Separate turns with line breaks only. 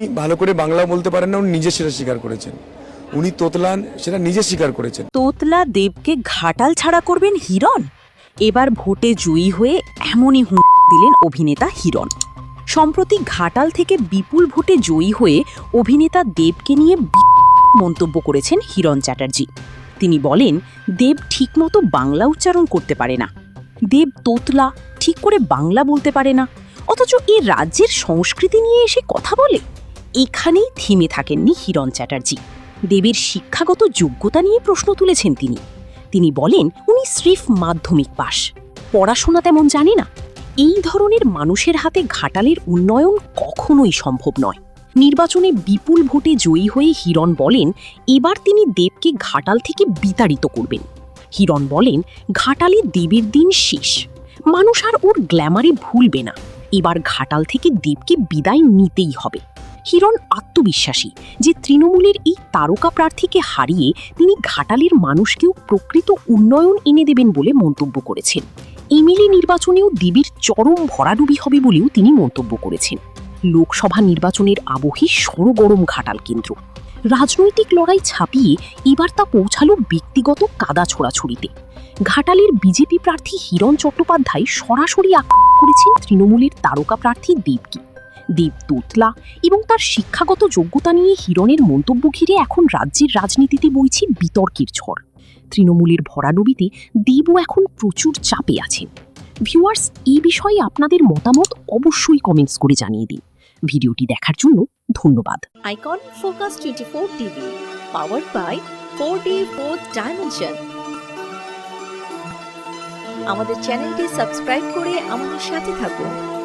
ভালো করে বাংলা বলতে পারেন না, উনি নিজে সেটা স্বীকার করেছেন। উনি তোতলান সেটা নিজে স্বীকার করেছেন।
তোতলা দেবকে ঘাটাল ছাড়া করবেন হিরণ? এবার ভোটে জয়ী হয়ে এমনই হুঁশিয়ারি দিলেন অভিনেতা হিরণ। সম্প্রতি ঘাটাল থেকে বিপুল ভোটে জয়ী হয়ে অভিনেতা দেবকে নিয়ে মন্তব্য করেছেন হিরণ চ্যাটার্জি। তিনি বলেন, দেব ঠিকমতো বাংলা উচ্চারণ করতে পারে না। দেব তোতলা, ঠিক করে বাংলা বলতে পারে না, অথচ এ রাজ্যের সংস্কৃতি নিয়ে এসে কথা বলে। এখানেই থেমে থাকেননি হিরণ চ্যাটার্জি। দেবের শিক্ষাগত যোগ্যতা নিয়ে প্রশ্ন তুলেছেন তিনি। তিনি বলেন, উনি স্রেফ মাধ্যমিক পাশ, পড়াশোনা তেমন জানে না। এই ধরনের মানুষের হাতে ঘাটালের উন্নয়ন কখনোই সম্ভব নয়। নির্বাচনে বিপুল ভোটে জয়ী হয়ে হিরণ বলেন, এবার তিনি দেবকে ঘাটাল থেকে বিতাড়িত করবেন। হিরণ বলেন, ঘাটালে দেবের দিন শেষ, মানুষ আর ওর গ্ল্যামারে ভুলবে না। এবার ঘাটাল থেকে দেবকে বিদায় নিতেই হবে। হিরণ আত্মবিশ্বাসী যে তৃণমূলের এই তারকা প্রার্থীকে হারিয়ে তিনি ঘাটালের মানুষকেও প্রকৃত উন্নয়ন এনে দেবেন বলে মন্তব্য করেছেন। এমএলএ নির্বাচনেও দেবীর চরম ভরাডুবি হবে বলেও তিনি মন্তব্য করেছেন। লোকসভা নির্বাচনের আবহে সরগরম ঘাটাল কেন্দ্র। রাজনৈতিক লড়াই ছাপিয়ে এবার তা পৌঁছালো ব্যক্তিগত কাদা ছোড়াছুড়িতে। ঘাটালের বিজেপি প্রার্থী হিরণ চট্টোপাধ্যায় সরাসরি আক্রমণ করেছেন তৃণমূলের তারকা প্রার্থী দেবকে। দেব তোতলা এবং তার শিক্ষাগত যোগ্যতা নিয়ে হিরণের মন্তব্য ঘিরে এখন রাজ্যের রাজনীতিতে বইছে বিতর্কের ঝড়। তৃণমূলের ভরাডুবিতে দেবও এখন প্রচুর চাপে আছেন। ভিউয়ার্স, এই বিষয়ে আপনাদের মতামত অবশ্যই কমেন্টস করে জানিয়ে দিন। ভিডিওটি দেখার জন্য ধন্যবাদ।
Icon focus 24 TV, powered by 4D Fourth Dimension। আমাদের চ্যানেলটি সাবস্ক্রাইব করে আমাদের সাথে থাকুন।